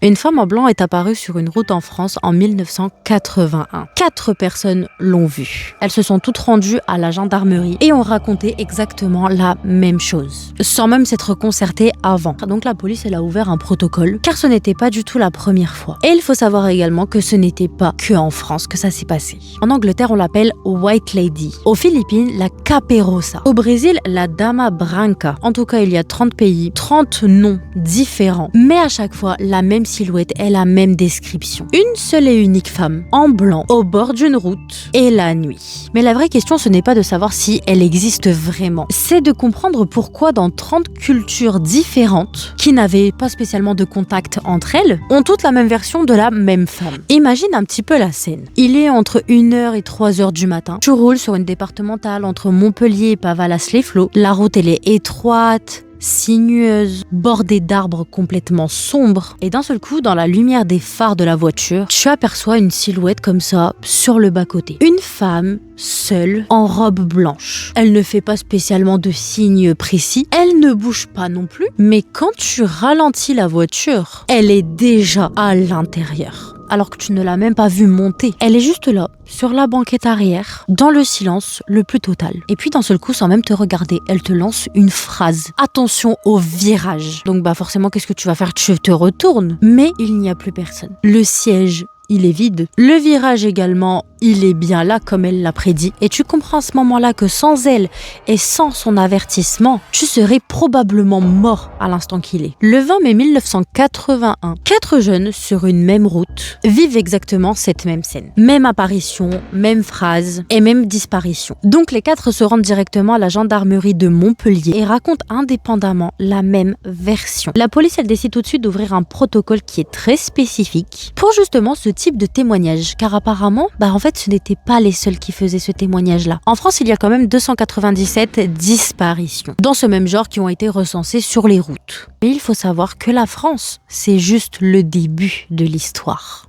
Une femme en blanc est apparue sur une route en France en 1981. 4 personnes l'ont vue. Elles se sont toutes rendues à la gendarmerie et ont raconté exactement la même chose, sans même s'être concertées avant. Donc la police a ouvert un protocole, car ce n'était pas du tout la première fois. Et il faut savoir également que ce n'était pas que en France que ça s'est passé. En Angleterre, on l'appelle White Lady. Aux Philippines, la Caperosa. Au Brésil, la Dama Branca. En tout cas, il y a 30 pays, 30 noms différents, mais à chaque fois, la même silhouette et la même description. Une seule et unique femme, en blanc, au bord d'une route, et la nuit. Mais la vraie question, ce n'est pas de savoir si elle existe vraiment. C'est de comprendre pourquoi dans 30 cultures différentes, qui n'avaient pas spécialement de contact entre elles, ont toutes la même version de la même femme. Imagine un petit peu la scène. Il est entre 1h et 3h du matin. Tu roules sur une départementale entre Montpellier et Pavalas-les-Flots. La route, elle est étroite, sinueuse, bordée d'arbres complètement sombres, et d'un seul coup, dans la lumière des phares de la voiture, tu aperçois une silhouette comme ça, sur le bas-côté. Une femme, seule, en robe blanche. Elle ne fait pas spécialement de signes précis, elle ne bouge pas non plus, mais quand tu ralentis la voiture, elle est déjà à l'intérieur. Alors que tu ne l'as même pas vue monter. Elle est juste là, sur la banquette arrière, dans le silence le plus total. Et puis d'un seul coup, sans même te regarder, elle te lance une phrase. Attention au virage. Donc forcément, qu'est-ce que tu vas faire? Tu te retournes. Mais il n'y a plus personne. Le siège, il est vide. Le virage également, il est bien là comme elle l'a prédit. Et tu comprends à ce moment-là que sans elle et sans son avertissement, tu serais probablement mort à l'instant qu'il est. Le 20 mai 1981, 4 jeunes sur une même route vivent exactement cette même scène. Même apparition, même phrase et même disparition. Donc les 4 se rendent directement à la gendarmerie de Montpellier et racontent indépendamment la même version. La police, elle décide tout de suite d'ouvrir un protocole qui est très spécifique pour justement ce type de témoignage. Car apparemment, en fait, ce n'étaient pas les seuls qui faisaient ce témoignage-là. En France, il y a quand même 297 disparitions dans ce même genre qui ont été recensées sur les routes. Mais il faut savoir que la France, c'est juste le début de l'histoire.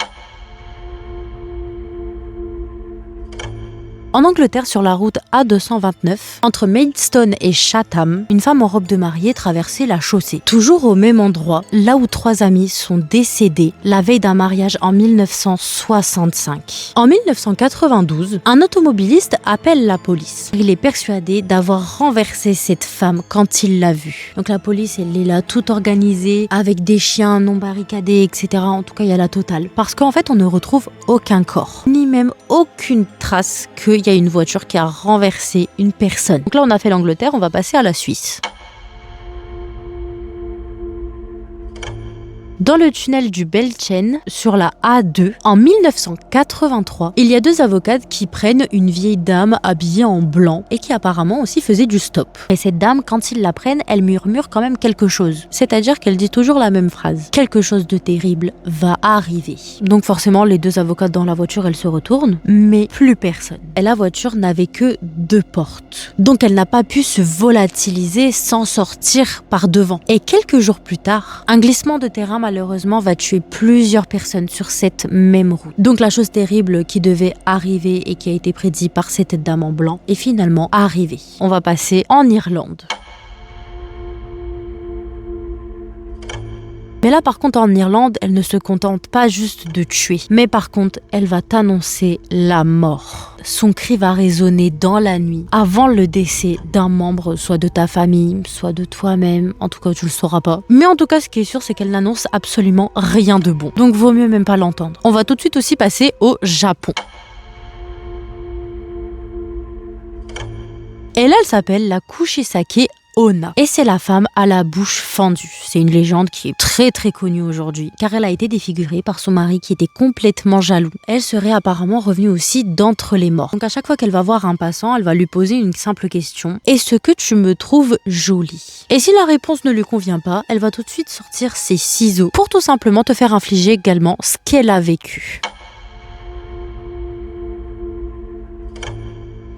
En Angleterre, sur la route A229, entre Maidstone et Chatham, une femme en robe de mariée traversait la chaussée. Toujours au même endroit, là où 3 amis sont décédés la veille d'un mariage en 1965. En 1992, un automobiliste appelle la police. Il est persuadé d'avoir renversé cette femme quand il l'a vue. Donc la police, elle est là, toute organisée, avec des chiens non barricadés, etc. En tout cas, il y a la totale. Parce qu'en fait, on ne retrouve aucun corps, ni même aucune trace qu'il y a une voiture qui a renversé une personne. Donc là, on a fait l'Angleterre, on va passer à la Suisse. Dans le tunnel du Belchen, sur la A2, en 1983, il y a 2 avocates qui prennent une vieille dame habillée en blanc et qui apparemment aussi faisait du stop. Et cette dame, quand ils la prennent, elle murmure quand même quelque chose. C'est-à-dire qu'elle dit toujours la même phrase. Quelque chose de terrible va arriver. Donc forcément, les 2 avocates dans la voiture, elles se retournent, mais plus personne. Et la voiture n'avait que 2 portes. Donc elle n'a pas pu se volatiliser sans sortir par devant. Et quelques jours plus tard, un glissement de terrain malheureusement va tuer plusieurs personnes sur cette même route. Donc la chose terrible qui devait arriver et qui a été prédite par cette dame en blanc est finalement arrivée. On va passer en Irlande. Mais là, par contre, en Irlande, elle ne se contente pas juste de tuer. Mais par contre, elle va t'annoncer la mort. Son cri va résonner dans la nuit, avant le décès d'un membre, soit de ta famille, soit de toi-même. En tout cas, tu le sauras pas. Mais en tout cas, ce qui est sûr, c'est qu'elle n'annonce absolument rien de bon. Donc, vaut mieux même pas l'entendre. On va tout de suite aussi passer au Japon. Et là, elle s'appelle la Kushisake Onna. Et c'est la femme à la bouche fendue. C'est une légende qui est très très connue aujourd'hui, car elle a été défigurée par son mari qui était complètement jaloux. Elle serait apparemment revenue aussi d'entre les morts. Donc à chaque fois qu'elle va voir un passant, elle va lui poser une simple question. Est-ce que tu me trouves jolie? Et si la réponse ne lui convient pas, elle va tout de suite sortir ses ciseaux pour tout simplement te faire infliger également ce qu'elle a vécu.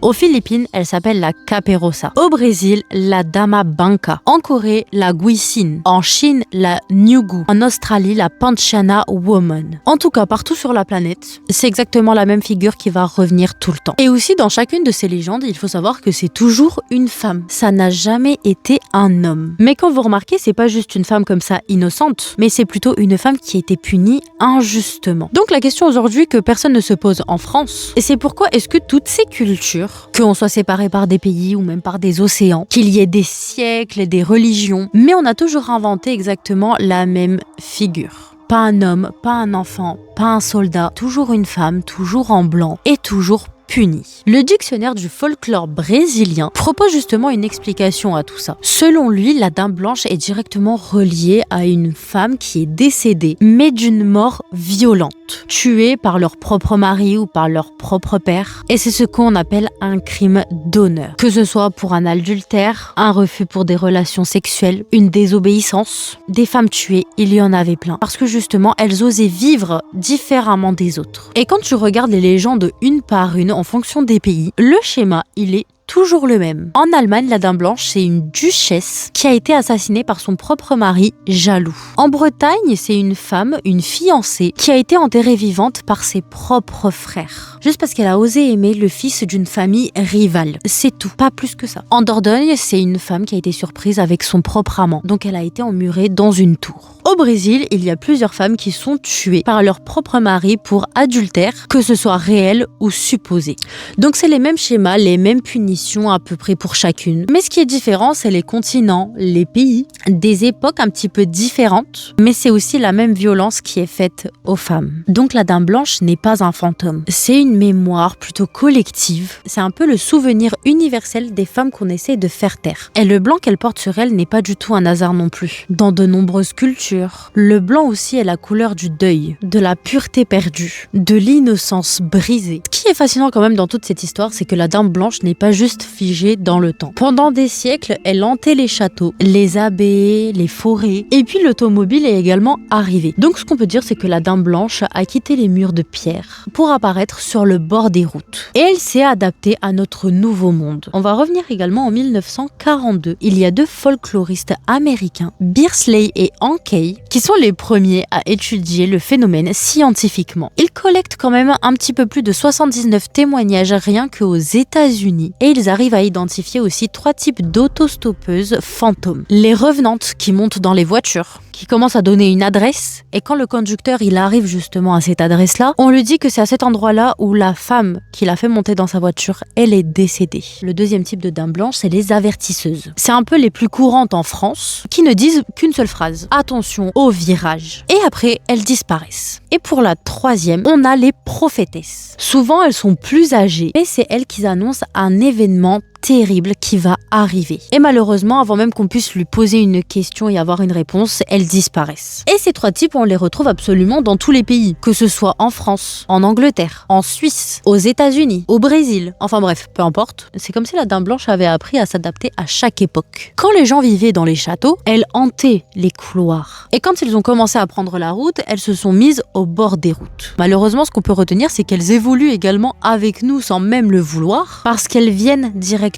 Aux Philippines, elle s'appelle la caperosa. Au Brésil, la dama banca. En Corée, la guisine. En Chine, la nyugu. En Australie, la panchana woman. En tout cas, partout sur la planète, c'est exactement la même figure qui va revenir tout le temps. Et aussi, dans chacune de ces légendes, il faut savoir que c'est toujours une femme. Ça n'a jamais été un homme. Mais quand vous remarquez, c'est pas juste une femme comme ça innocente, mais c'est plutôt une femme qui a été punie injustement. Donc la question aujourd'hui que personne ne se pose en France, c'est pourquoi est-ce que toutes ces cultures, qu'on soit séparés par des pays ou même par des océans, qu'il y ait des siècles, des religions, mais on a toujours inventé exactement la même figure. Pas un homme, pas un enfant, pas un soldat, toujours une femme, toujours en blanc et toujours puni. Le dictionnaire du folklore brésilien propose justement une explication à tout ça. Selon lui, la dame blanche est directement reliée à une femme qui est décédée, mais d'une mort violente, tuée par leur propre mari ou par leur propre père. Et c'est ce qu'on appelle un crime d'honneur. Que ce soit pour un adultère, un refus pour des relations sexuelles, une désobéissance, des femmes tuées, il y en avait plein. Parce que justement, elles osaient vivre différemment des autres. Et quand tu regardes les légendes une par une, en fonction des pays, le schéma, il est toujours le même. En Allemagne, la dame blanche, c'est une duchesse qui a été assassinée par son propre mari jaloux. En Bretagne, c'est une femme, une fiancée, qui a été enterrée vivante par ses propres frères. Juste parce qu'elle a osé aimer le fils d'une famille rivale. C'est tout, pas plus que ça. En Dordogne, c'est une femme qui a été surprise avec son propre amant. Donc elle a été emmurée dans une tour. Au Brésil, il y a plusieurs femmes qui sont tuées par leur propre mari pour adultère, que ce soit réel ou supposé. Donc c'est les mêmes schémas, les mêmes punitions à peu près pour chacune. Mais ce qui est différent, c'est les continents, les pays, des époques un petit peu différentes, mais c'est aussi la même violence qui est faite aux femmes. Donc la dame blanche n'est pas un fantôme. C'est une mémoire plutôt collective. C'est un peu le souvenir universel des femmes qu'on essaie de faire taire. Et le blanc qu'elle porte sur elle n'est pas du tout un hasard non plus. Dans de nombreuses cultures, le blanc aussi est la couleur du deuil, de la pureté perdue, de l'innocence brisée. Ce qui est fascinant quand même dans toute cette histoire, c'est que la dame blanche n'est pas juste figée dans le temps. Pendant des siècles, elle hantait les châteaux, les abbayes, les forêts, et puis l'automobile est également arrivée. Donc ce qu'on peut dire, c'est que la dame blanche a quitté les murs de pierre pour apparaître sur le bord des routes. Et elle s'est adaptée à notre nouveau monde. On va revenir également en 1942. Il y a deux folkloristes américains, Beardsley et Hankey, qui sont les premiers à étudier le phénomène scientifiquement. Ils collectent quand même un petit peu plus de 79 témoignages rien qu'aux États-Unis et ils arrivent à identifier aussi 3 types d'autostoppeuses fantômes. Les revenantes qui montent dans les voitures, qui commencent à donner une adresse et quand le conducteur il arrive justement à cette adresse-là, on lui dit que c'est à cet endroit-là où la femme qui l'a fait monter dans sa voiture, elle est décédée. Le deuxième type de dame blanche, c'est les avertisseuses. C'est un peu les plus courantes en France qui ne disent qu'une seule phrase. Attention au virage. Et après, elles disparaissent. Et pour la troisième, on a les prophétesses. Souvent, elles sont plus âgées, mais c'est elles qui annoncent un événement terrible qui va arriver. Et malheureusement, avant même qu'on puisse lui poser une question et avoir une réponse, elles disparaissent. Et ces 3 types, on les retrouve absolument dans tous les pays, que ce soit en France, en Angleterre, en Suisse, aux États-Unis, au Brésil. Enfin bref, peu importe. C'est comme si la dame blanche avait appris à s'adapter à chaque époque. Quand les gens vivaient dans les châteaux, elles hantaient les couloirs. Et quand ils ont commencé à prendre la route, elles se sont mises au bord des routes. Malheureusement, ce qu'on peut retenir, c'est qu'elles évoluent également avec nous sans même le vouloir, parce qu'elles viennent directement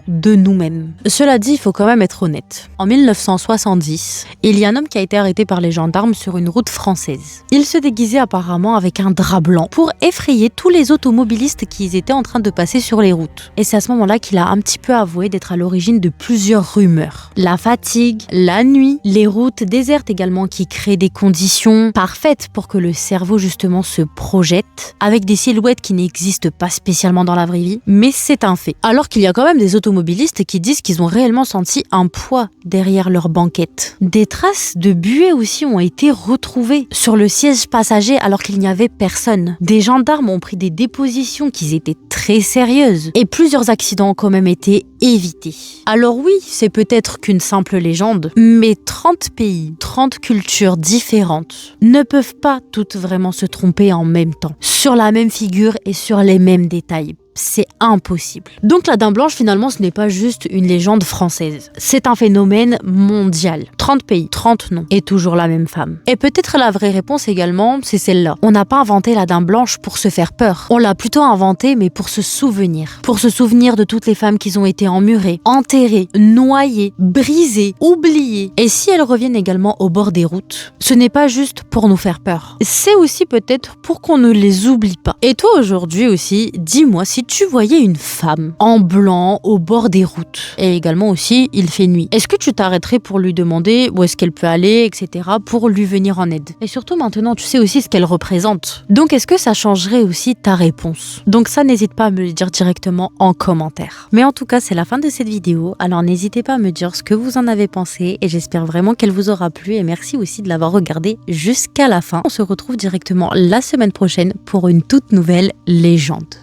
de nous-mêmes. Cela dit, il faut quand même être honnête. En 1970, il y a un homme qui a été arrêté par les gendarmes sur une route française. Il se déguisait apparemment avec un drap blanc pour effrayer tous les automobilistes qui étaient en train de passer sur les routes. Et c'est à ce moment-là qu'il a un petit peu avoué d'être à l'origine de plusieurs rumeurs. La fatigue, la nuit, les routes désertes également qui créent des conditions parfaites pour que le cerveau justement se projette avec des silhouettes qui n'existent pas spécialement dans la vraie vie, mais c'est un fait. Alors qu'il y a quand même des automobilistes qui disent qu'ils ont réellement senti un poids derrière leur banquette. Des traces de buée aussi ont été retrouvées sur le siège passager alors qu'il n'y avait personne. Des gendarmes ont pris des dépositions qui étaient très sérieuses et plusieurs accidents ont quand même été évités. Alors oui, c'est peut-être qu'une simple légende, mais 30 pays, 30 cultures différentes ne peuvent pas toutes vraiment se tromper en même temps, sur la même figure et sur les mêmes détails. c'est impossible. Donc la Dame Blanche, finalement, ce n'est pas juste une légende française. C'est un phénomène mondial. 30 pays, 30 noms, et toujours la même femme. Et peut-être la vraie réponse également, c'est celle-là. On n'a pas inventé la Dame Blanche pour se faire peur. On l'a plutôt inventée, mais pour se souvenir. Pour se souvenir de toutes les femmes qui ont été emmurées, enterrées, noyées, brisées, oubliées. Et si elles reviennent également au bord des routes, ce n'est pas juste pour nous faire peur. C'est aussi peut-être pour qu'on ne les oublie pas. Et toi aujourd'hui aussi, dis-moi si tu voyais une femme en blanc au bord des routes. Et également aussi, il fait nuit. Est-ce que tu t'arrêterais pour lui demander où est-ce qu'elle peut aller, etc. pour lui venir en aide? Et surtout maintenant, tu sais aussi ce qu'elle représente. Donc est-ce que ça changerait aussi ta réponse? Donc ça, n'hésite pas à me le dire directement en commentaire. Mais en tout cas, c'est la fin de cette vidéo. Alors n'hésitez pas à me dire ce que vous en avez pensé et j'espère vraiment qu'elle vous aura plu et merci aussi de l'avoir regardé jusqu'à la fin. On se retrouve directement la semaine prochaine pour une toute nouvelle légende.